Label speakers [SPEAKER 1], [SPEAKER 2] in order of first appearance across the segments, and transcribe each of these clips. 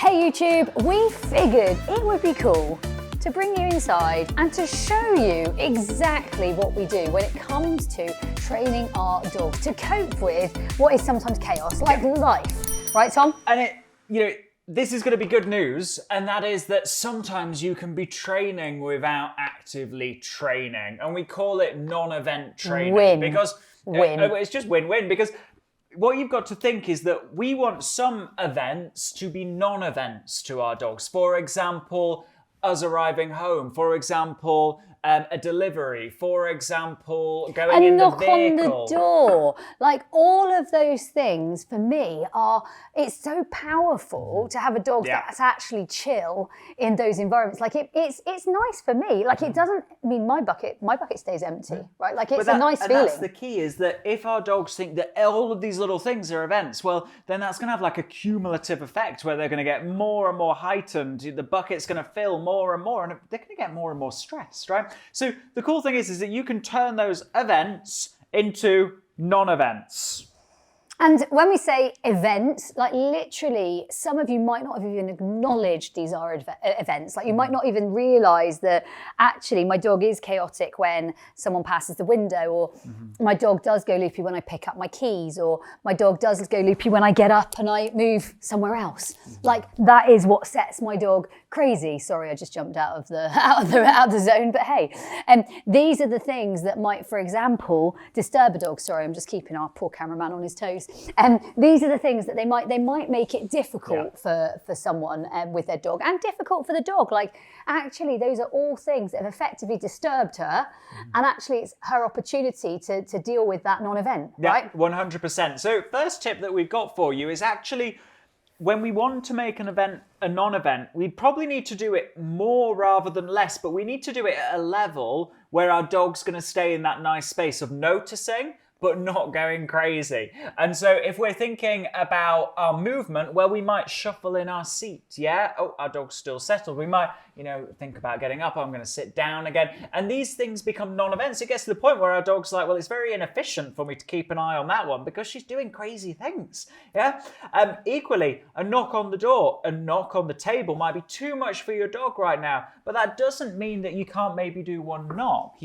[SPEAKER 1] Hey YouTube, we figured it would be cool to bring you inside and to show you exactly what we do when it comes to training our dog to cope with what is sometimes chaos, like life. Right, Tom?
[SPEAKER 2] And this is going to be good news, and that is that sometimes you can be training without actively training, and we call it non-event training. It's just win-win, because what you've got to think is that we want some events to be non-events to our dogs. For example, us arriving home. For example, a delivery. For example, going in the vehicle.
[SPEAKER 1] A knock on the door. Like all of those things for me it's so powerful to have a dog that's actually chill in those environments. Like it's nice for me. Like it doesn't mean my bucket stays empty, right? Like it's a nice feeling.
[SPEAKER 2] That's the key, is that if our dogs think that all of these little things are events, well, then that's going to have like a cumulative effect where they're going to get more and more heightened. The bucket's going to fill more and more, and they're going to get more and more stressed, right? So the cool thing is that you can turn those events into non-events.
[SPEAKER 1] And when we say events, like literally, some of you might not have even acknowledged these are events. Like you might not even realise that actually my dog is chaotic when someone passes the window, or my dog does go loopy when I pick up my keys, or my dog does go loopy when I get up and I move somewhere else. Like that is what sets my dog crazy. Sorry, I just jumped out of the zone, but hey. And these are the things that might, for example, disturb a dog. Sorry, I'm just keeping our poor cameraman on his toes. And these are the things that they might make it difficult for someone with their dog, and difficult for the dog. Like actually, those are all things that have effectively disturbed her, and actually it's her opportunity to deal with that non-event, right?
[SPEAKER 2] 100%. So first tip that we've got for you is actually, when we want to make an event a non-event, we probably need to do it more rather than less, but we need to do it at a level where our dog's going to stay in that nice space of noticing, but not going crazy. And so if we're thinking about our movement, well, we might shuffle in our seat, Oh, our dog's still settled. We might, think about getting up. I'm going to sit down again. And these things become non-events. It gets to the point where our dog's like, well, it's very inefficient for me to keep an eye on that one because she's doing crazy things, Equally, a knock on the door, a knock on the table might be too much for your dog right now, but that doesn't mean that you can't maybe do one knock,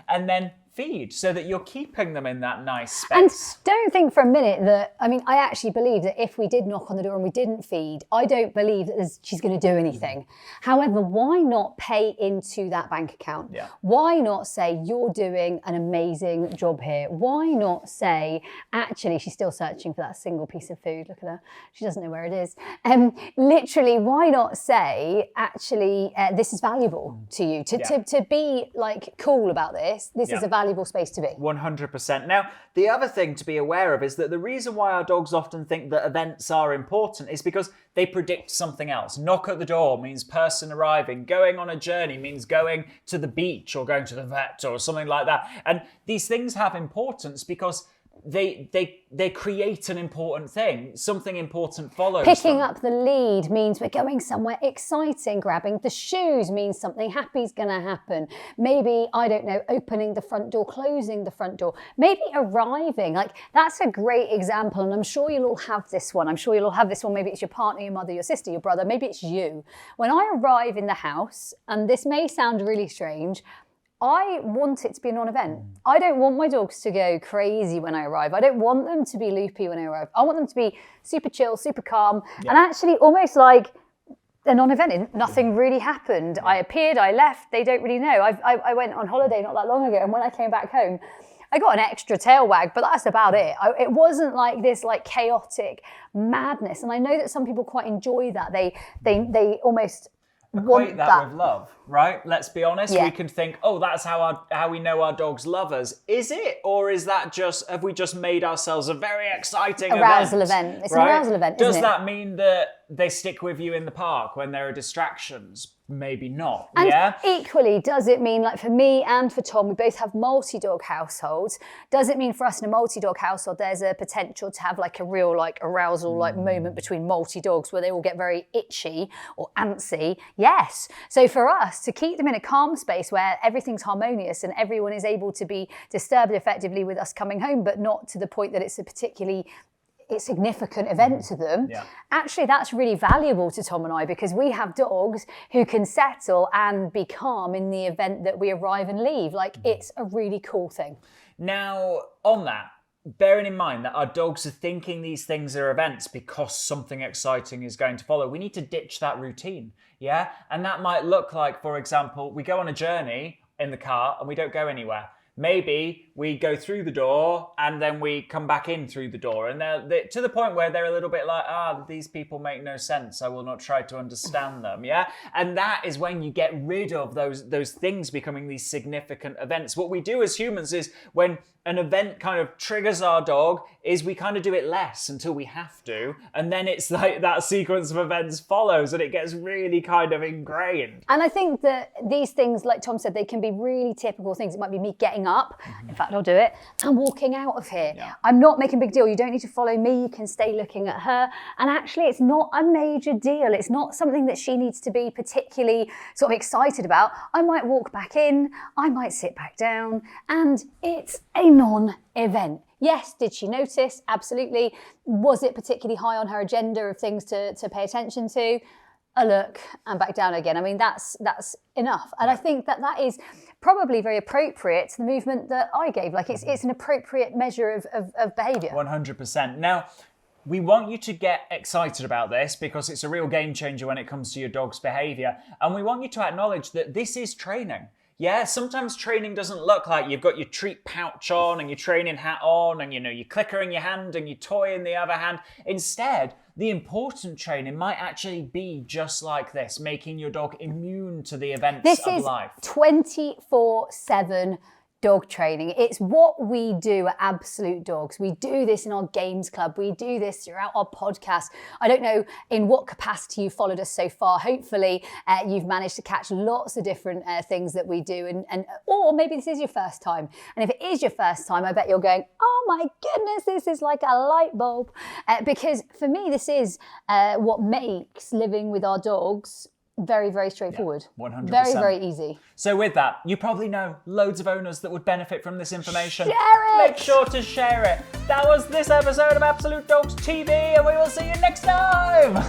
[SPEAKER 2] and then feed, so that you're keeping them in that nice space.
[SPEAKER 1] And don't think for a minute that, I actually believe that if we did knock on the door and we didn't feed, I don't believe that she's going to do anything. However, why not pay into that bank account? Why not say, you're doing an amazing job here? Why not say, actually, she's still searching for that single piece of food. Look at her. She doesn't know where it is. Literally, why not say, actually, this is valuable to you, to be like cool about this. This is a valuable space to be.
[SPEAKER 2] 100%. Now, the other thing to be aware of is that the reason why our dogs often think that events are important is because they predict something else. Knock at the door means person arriving. Going on a journey means going to the beach or going to the vet or something like that. And these things have importance because they create an important thing. Something important follows.
[SPEAKER 1] Picking up the lead means we're going somewhere exciting. Grabbing the shoes means something happy's going to happen. Maybe, I don't know, opening the front door, closing the front door. Maybe arriving. Like, that's a great example, and I'm sure you'll all have this one. Maybe it's your partner, your mother, your sister, your brother. Maybe it's you. When I arrive in the house, and this may sound really strange, I want it to be a non-event. I don't want my dogs to go crazy when I arrive. I don't want them to be loopy when I arrive. I want them to be super chill, super calm, and actually almost like a non-event. Nothing really happened. I appeared, I left, they don't really know. I went on holiday not that long ago, and when I came back home, I got an extra tail wag, but that's about it. It wasn't like this like chaotic madness. And I know that some people quite enjoy that. They almost
[SPEAKER 2] equate that with love, right? Let's be honest. We can think, oh, that's how we know our dogs love us. Is it? Or is that have we just made ourselves a very exciting
[SPEAKER 1] arousal event? It's an arousal event, isn't it?
[SPEAKER 2] Does that mean that they stick with you in the park when there are distractions? Maybe not.
[SPEAKER 1] And equally, does it mean, like for me and for Tom, we both have multi-dog households. Does it mean for us in a multi-dog household, there's a potential to have like a real like arousal like moment between multi-dogs where they all get very itchy or antsy? Yes. So for us to keep them in a calm space where everything's harmonious and everyone is able to be disturbed effectively with us coming home, but not to the point that it's a particularly significant event to them. Actually, that's really valuable to Tom and I, because we have dogs who can settle and be calm in the event that we arrive and leave. Like, it's a really cool thing.
[SPEAKER 2] Now, on that, bearing in mind that our dogs are thinking these things are events because something exciting is going to follow, we need to ditch that routine, yeah? And that might look like, for example, we go on a journey in the car and we don't go anywhere. Maybe we go through the door and then we come back in through the door, and they're to the point where they're a little bit like, these people make no sense, I will not try to understand them, yeah? And that is when you get rid of those things becoming these significant events. What we do as humans is, when an event kind of triggers our dog, is we kind of do it less until we have to, and then it's like that sequence of events follows and it gets really kind of ingrained.
[SPEAKER 1] And I think that these things, like Tom said, they can be really typical things. It might be me getting up, in fact I'll do it, and walking out of here. I'm not making a big deal. You don't need to follow me, you can stay looking at her. And actually it's not a major deal. It's not something that she needs to be particularly sort of excited about. I might walk back in, I might sit back down, and it's a non-event. Yes, did she notice? Absolutely. Was it particularly high on her agenda of things to pay attention to? A look and back down again. I mean, that's enough. And I think that is probably very appropriate to the movement that I gave. Like, it's an appropriate measure of behaviour.
[SPEAKER 2] 100%. Now, we want you to get excited about this because it's a real game changer when it comes to your dog's behaviour. And we want you to acknowledge that this is training. Yeah, sometimes training doesn't look like you've got your treat pouch on and your training hat on and, your clicker in your hand and your toy in the other hand. Instead, the important training might actually be just like this, making your dog immune to the events of life.
[SPEAKER 1] This is 24/7 dog training. It's what we do at Absolute Dogs. We do this in our games club. We do this throughout our podcast. I don't know in what capacity you followed us so far. Hopefully you've managed to catch lots of different things that we do, or maybe this is your first time. And if it is your first time, I bet you're going, oh my goodness, this is like a light bulb. Because for me, this is what makes living with our dogs very, very straightforward.
[SPEAKER 2] 100%.
[SPEAKER 1] Very, very easy.
[SPEAKER 2] So with that, you probably know loads of owners that would benefit from this information.
[SPEAKER 1] Share it!
[SPEAKER 2] Make sure to share it. That was this episode of Absolute Dogs TV, and we will see you next time.